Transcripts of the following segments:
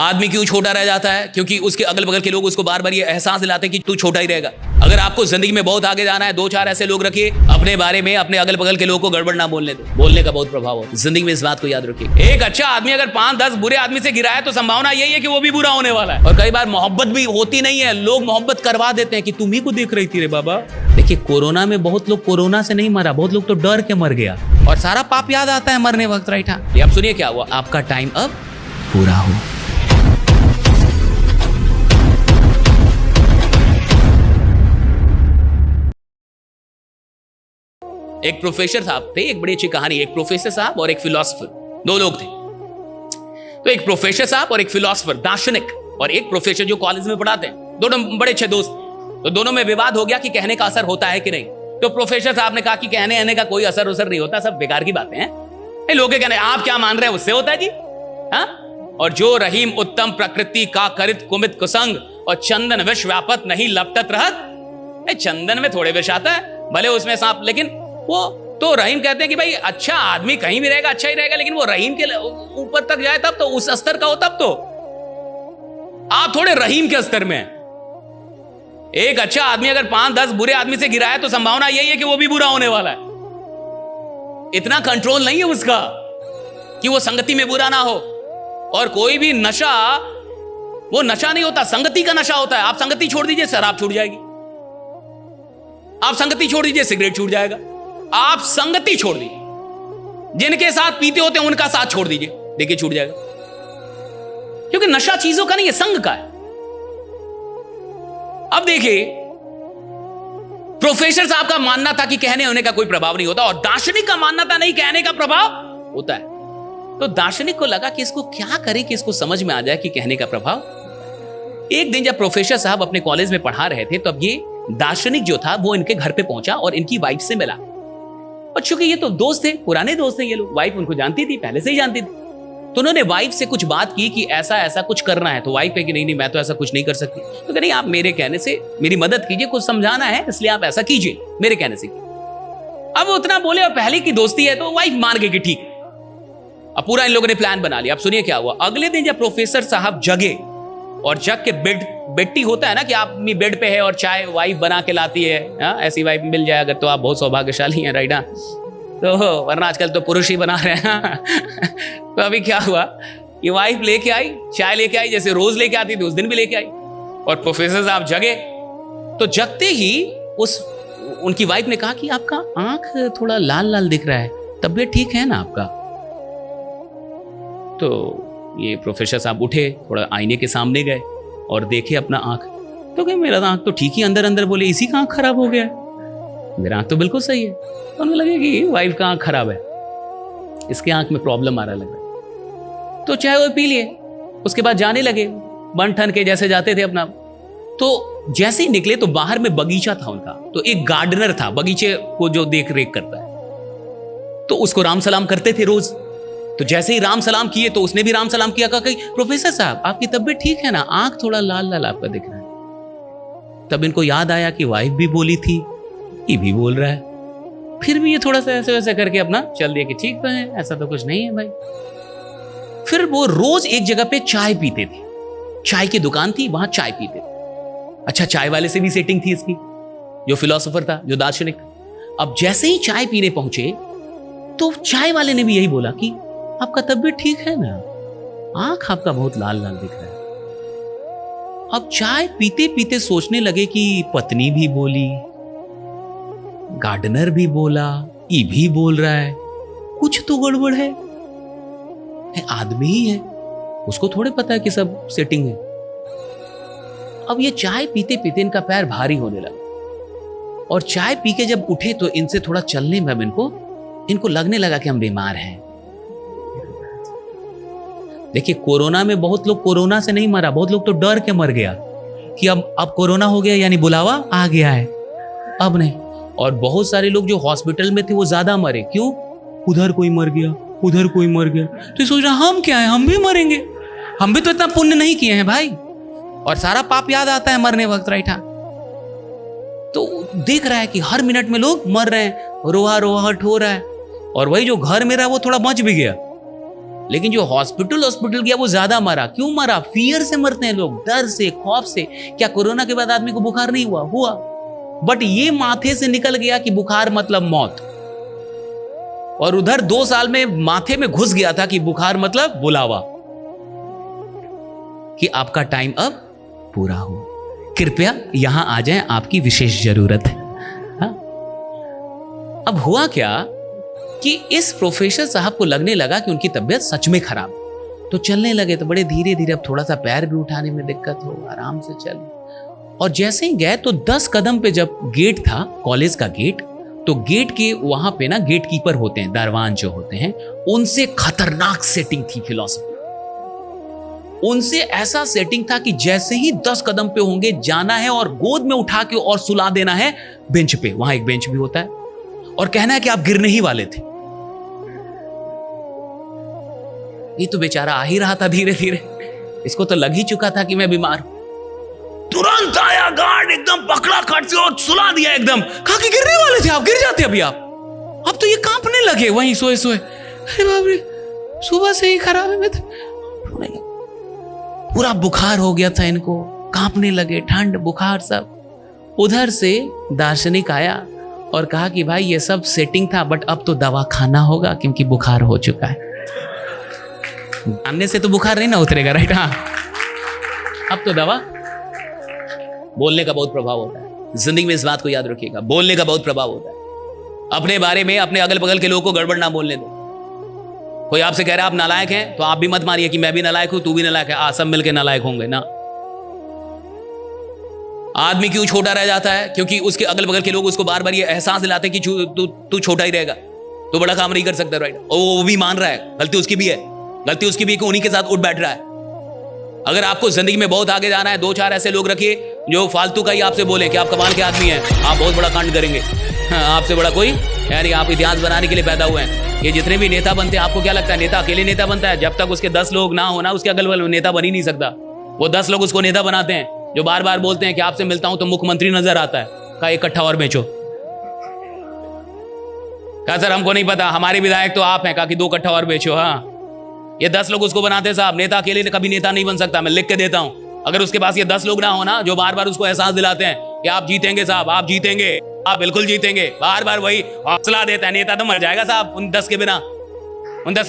आदमी क्यों छोटा रह जाता है? क्योंकि उसके अगल बगल के लोग उसको बार बार ये एहसास दिलाते हैं कि तू छोटा ही रहेगा। अगर आपको जिंदगी में बहुत आगे जाना है, 2-4 ऐसे लोग रखिए अपने बारे में, अपने अगल बगल के लोगों को गड़बड़ ना बोलने दो। बोलने का बहुत प्रभाव है जिंदगी में, इस बात को याद रखिए। एक अच्छा आदमी अगर 5-10 बुरे आदमी से गिरा है तो संभावना यही है कि वो भी बुरा होने वाला है। और कई बार मोहब्बत भी होती नहीं है, लोग मोहब्बत करवा देते हैं कि तुम ही को देख रही थी रे बाबा। देखिए, कोरोना में बहुत लोग कोरोना से नहीं मरा, बहुत लोग तो डर के मर गया और सारा पाप याद आता है मरने वक्त, राइट? हाँ, ये आप सुनिए क्या हुआ। आपका टाइम अब पूरा हो। एक प्रोफेसर साहब थे, एक बड़ी अच्छी कहानी। एक प्रोफेसर साहब और एक फिलोसोफर, 2 लोग थे। तो एक प्रोफेसर साहब और एक फिलोसोफर, दार्शनिक, और एक प्रोफेसर जो कॉलेज में पढ़ाते हैं, दोनों बड़े अच्छे दोस्त। तो दोनों में विवाद हो गया कि कहने का असर होता है कि नहीं। तो प्रोफेसर साहब ने कहा कि कहने का कोई असर नहीं होता, सब बेकार की बातें हैं। लोग कहने आप क्या मान रहे हैं, उससे होता है जी। हाँ? और जो रहीम उत्तम प्रकृति का करित कुमित कुसंग, और चंदन विष व्यापत नहीं लपटत रहत। चंदन में थोड़े विष आता है, भले उसमें सांप, लेकिन वो तो रहीम कहते हैं कि भाई अच्छा आदमी कहीं भी रहेगा, अच्छा ही रहेगा, लेकिन वो रहीम के ऊपर तक जाए तब तो, उस स्तर का हो तब तो। आप थोड़े रहीम के स्तर में। एक अच्छा आदमी अगर 5-10 बुरे आदमी से गिरा है तो संभावना यही है कि वो भी बुरा होने वाला है। इतना कंट्रोल नहीं है उसका कि वो संगति में बुरा ना हो। और कोई भी नशा, वो नशा नहीं होता, संगति का नशा होता है। आप संगति छोड़ दीजिए, शराब छूट जाएगी। आप संगति छोड़ दीजिए, सिगरेट छूट जाएगा। आप संगति छोड़ दीजिए, जिनके साथ पीते होते हैं उनका साथ छोड़ दीजिए, देखिए छूट जाएगा। क्योंकि नशा चीजों का नहीं है, संग का है। अब देखिए, प्रोफेसर साहब का मानना था कि कहने होने का कोई प्रभाव नहीं होता, और दार्शनिक का मानना था नहीं, कहने का प्रभाव होता है। तो दार्शनिक को लगा कि इसको क्या करें कि इसको समझ में आ जाए कि कहने का प्रभाव। एक दिन जब प्रोफेसर साहब अपने कॉलेज में पढ़ा रहे थे, तब ये दार्शनिक जो था वो इनके घर पे पहुंचा और इनकी वाइफ से मिला। और चूंकि ये तो दोस्त थे, पुराने दोस्त थे ये लोग, वाइफ उनको जानती थी, पहले से ही जानती थी। तो उन्होंने वाइफ से कुछ बात की कि ऐसा ऐसा कुछ करना है। तो वाइफ है कि नहीं मैं तो ऐसा कुछ नहीं कर सकती। तो कह नहीं, आप मेरे कहने से मेरी मदद कीजिए, कुछ समझाना है, इसलिए आप ऐसा कीजिए, मेरे कहने से। अब वो उतना बोले और पहले की दोस्ती है तो वाइफ मान गई कि ठीक। अब पूरा इन लोगों ने प्लान बना लिया। अब सुनिए क्या हुआ। अगले दिन जब प्रोफेसर साहब जगे, और जग के बेटी होता है ना कि आप अपनी बेड पे है और चाय वाइफ बना के लाती है, ऐसी वाइफ मिल जाए अगर तो आप बहुत सौभाग्यशाली हैं, राइट? तो वरना आजकल तो पुरुष ही बना रहे हैं। तो अभी क्या हुआ कि वाइफ लेके आई, चाय लेके आई, जैसे रोज लेके आती थी उस दिन भी लेके आई। और प्रोफेसर साहब जगे, तो जगते ही उनकी वाइफ ने कहा कि आपका आंख थोड़ा लाल लाल दिख रहा है, तबीयत ठीक है ना आपका? तो ये प्रोफेसर साहब उठे, थोड़ा आईने के सामने गए और देखे अपना आंख। तो कहे मेरा आंख तो ठीक ही, अंदर अंदर बोले इसी का आंख खराब हो गया है, मेरा आंख तो बिल्कुल सही है। तो उन्हें लगे कि वाइफ का आंख खराब है, इसके आंख में प्रॉब्लम आ रहा लग रहा है। तो चाय वो पी लिए, उसके बाद जाने लगे बन ठन के, जैसे जाते थे अपना। तो जैसे ही निकले तो बाहर में बगीचा था उनका। तो एक गार्डनर था बगीचे को जो देख रेख करता है, तो उसको राम सलाम करते थे रोज। तो जैसे ही राम सलाम किए तो उसने भी राम सलाम किया, कहा कि प्रोफेसर साहब आपकी तबीयत ठीक है ना, आंख थोड़ा लाल लाल आपका दिख रहा है। तब इनको याद आया कि वाइफ भी बोली थी, ये भी बोल रहा है। फिर भी ये थोड़ा सा ऐसे वैसे करके अपना चल दिया कि ठीक तो है, ऐसा तो कुछ नहीं है भाई। फिर वो रोज एक जगह पे चाय पीते थे, चाय की दुकान थी, वहां चाय पीते थे। अच्छा, चाय वाले से भी सेटिंग थी इसकी, जो फिलोसोफर था, जो दार्शनिक। अब जैसे ही चाय पीने पहुंचे तो चाय वाले ने भी यही बोला कि आपका तबीयत ठीक है ना, आंख आपका बहुत लाल लाल दिख रहा है। अब चाय पीते पीते सोचने लगे कि पत्नी भी बोली, गार्डनर भी बोला, ये भी बोल रहा है, कुछ तो गड़बड़ है। आदमी ही है, उसको थोड़े पता है कि सब सेटिंग है। अब ये चाय पीते पीते इनका पैर भारी होने लगा, और चाय पी के जब उठे तो इनसे थोड़ा चलने में इनको लगने लगा कि हम बीमार हैं। देखिए, कोरोना में बहुत लोग कोरोना से नहीं मरा, बहुत लोग तो डर के मर गया कि अब कोरोना हो गया, यानी बुलावा आ गया है, अब नहीं। और बहुत सारे लोग जो हॉस्पिटल में थे वो ज्यादा मरे। क्यों? उधर कोई मर गया, उधर कोई मर गया। तो सोच रहा हम क्या है, हम भी मरेंगे, हम भी तो इतना पुण्य नहीं किए हैं भाई। और सारा पाप याद आता है मरने वक्त, राइट? तो देख रहा है कि हर मिनट में लोग मर रहे हैं, रोहा रोहाहट हो रहा है। और वही जो घर में रहा वो थोड़ा बच भी गया, लेकिन जो हॉस्पिटल गया वो ज्यादा मरा। क्यों मरा? फियर से मरते हैं लोग, डर से, खौफ से। क्या कोरोना के बाद आदमी को बुखार नहीं हुआ? बट ये माथे से निकल गया कि बुखार मतलब मौत, और उधर 2 साल में माथे में घुस गया था कि बुखार मतलब बुलावा, कि आपका टाइम अब पूरा हो, कृपया यहां आ जाएं, आपकी विशेष जरूरत है। हाँ? अब हुआ क्या कि इस प्रोफेसर साहब को लगने लगा कि उनकी तबीयत सच में खराब, तो चलने लगे। तो बड़े धीरे धीरे, अब थोड़ा सा पैर भी उठाने में दिक्कत हो, आराम से चल। और जैसे ही गए तो 10 कदम पे जब गेट था, कॉलेज का गेट, तो गेट के वहां पे ना गेट कीपर होते हैं, दरवान जो होते हैं, उनसे खतरनाक सेटिंग थी फिलॉसफी। उनसे ऐसा सेटिंग था कि जैसे ही 10 कदम पे होंगे, जाना है और गोद में उठा के और सुला देना है बेंच पे। वहां एक बेंच भी होता है, और कहना है कि आप गिरने ही वाले थे। ये तो बेचारा आ ही रहा था धीरे धीरे, इसको तो लग ही चुका था कि मैं बीमार हूं। तुरंत आया गार्ड, एकदम पकड़ा खट से और सुला दिया एकदम। कहा कि गिरने वाले थे आप, गिर जाते अभी आप। अब तो ये कांपने लगे वहीं सोए सोए। अरे बाप रे, सुबह से ही खराब है। मैं तो पूरा बुखार हो गया था इनको, कांपने लगे, ठंड बुखार सब। उधर से दार्शनिक आया और कहा कि भाई ये सब सेटिंग था, बट अब तो दवा खाना होगा क्योंकि बुखार हो चुका है। जानने से तो बुखार नहीं ना उतरेगा, राइट? हाँ, अब तो दवा। बोलने का बहुत प्रभाव होता है जिंदगी में, इस बात को याद रखिएगा, बोलने का बहुत प्रभाव होता है। अपने बारे में, अपने अगल बगल के लोगों को गड़बड़ ना बोलने दो। कोई आपसे कह रहा है आप नालायक हैं, तो आप भी मत मानिए कि मैं भी नालायक हूं, तू भी नालायक है। सब मिलके नालायक होंगे ना। आदमी क्यों छोटा रह जाता है? क्योंकि उसके अगल बगल के लोग उसको बार बार ये एहसास दिलाते हैं कि तू छोटा ही रहेगा, तू बड़ा काम नहीं कर सकता, राइट? और वो भी मान रहा है गलती उसकी भी है, गलती उसकी भी कि उन्हीं के साथ उठ बैठ रहा है। अगर आपको जिंदगी में बहुत आगे जाना है, 2-4 ऐसे लोग रखिए जो फालतू का ही आपसे बोले कि आप कमाल के आदमी हैं, आप बहुत बड़ा कांड करेंगे। आपसे बड़ा कोई, यानी आप इतिहास बनाने के लिए पैदा हुए हैं। ये जितने भी नेता बनते हैं, आपको क्या लगता है नेता अकेले नेता बनता है? जब तक उसके 10 लोग ना हो ना, उसके अगल बगल में नेता बन ही नहीं सकता। वो 10 लोग उसको नेता बनाते हैं, जो बार बार बोलते हैं कि आपसे मिलता हूं तो मुख्यमंत्री नजर आता है। का एक कट्ठा और बेचो। कहा सर हमको नहीं पता, हमारे विधायक तो आप हैं। कहा कि 2 कट्ठा और बेचो। हाँ, ये 10 लोग उसको बनाते हैं साहब। नेता अकेले कभी नेता नहीं बन सकता, मैं लिख के देता हूं। अगर उसके पास ये 10 लोग ना हो ना, जो बार बार उसको एहसास दिलाते हैं कि आप जीतेंगे साहब, आप जीतेंगे, आप बिल्कुल जीतेंगे, बार बार वही हौसला देता है, नेता तो मर जाएगा साहब। उन 10 के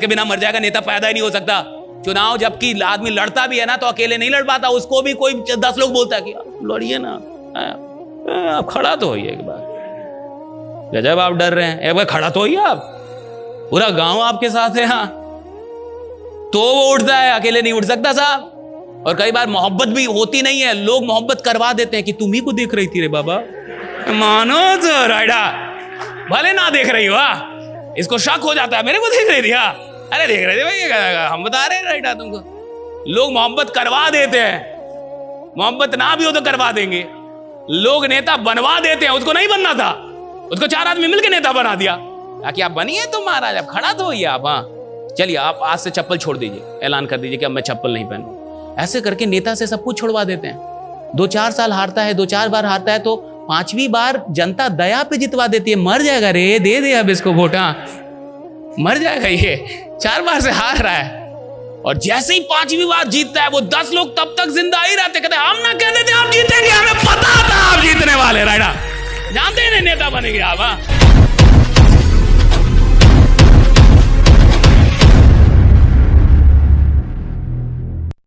बिना मर जाएगा, नेता पैदा ही नहीं हो सकता। चुनाव जबकि आदमी लड़ता भी है ना, तो अकेले नहीं लड़ पाता, उसको भी कोई 10 लोग बोलता है कि आप लड़िए ना, आप खड़ा तो होइए एक बार। गजब आप डर रहे हैं, एक बार खड़ा तो होइए आप, पूरा गांव आपके साथ है। हाँ, तो वो उठता है, अकेले नहीं उठ सकता साहब। और कई बार मोहब्बत भी होती नहीं है, लोग मोहब्बत करवा देते हैं कि तुम ही को देख रही थी रे बाबा, मानो तो राइडा, भले ना देख रही हो। इसको शक हो जाता है, मेरे को देख रही थी। अरे देख रहे थे भाई, हम बता रहे हैं राइडा तुमको। लोग मोहब्बत करवा देते हैं, मोहब्बत ना भी हो तो करवा देंगे। लोग नेता बनवा देते हैं, उसको नहीं बनना था, उसको 4 आदमी मिलकर नेता बना दिया। ताकि आप बनिए तो महाराज, आप खड़ा तो होइए आप। हाँ चलिए, आप आज से चप्पल छोड़ दीजिए, ऐलान कर दीजिए कि अब मैं चप्पल नहीं पहनूं। ऐसे करके नेता से सब कुछ छोड़वा देते हैं। 2-4 साल हारता है, 2-4 बार हारता है, तो 5वीं बार जनता दया पे जितवा देती है। मर जाएगा रे, दे दे अब इसको वोट, मर जाएगा ये, 4 बार से हार रहा है। और जैसे ही 5वीं बार जीतता है, वो 10 लोग तब तक जिंदा ही रहते, कहते हम ना कहते थे आप जीतेंगे, हमें पता था आप जीतने वाले, राइडा जानते हैं नेता बनेंगे आप।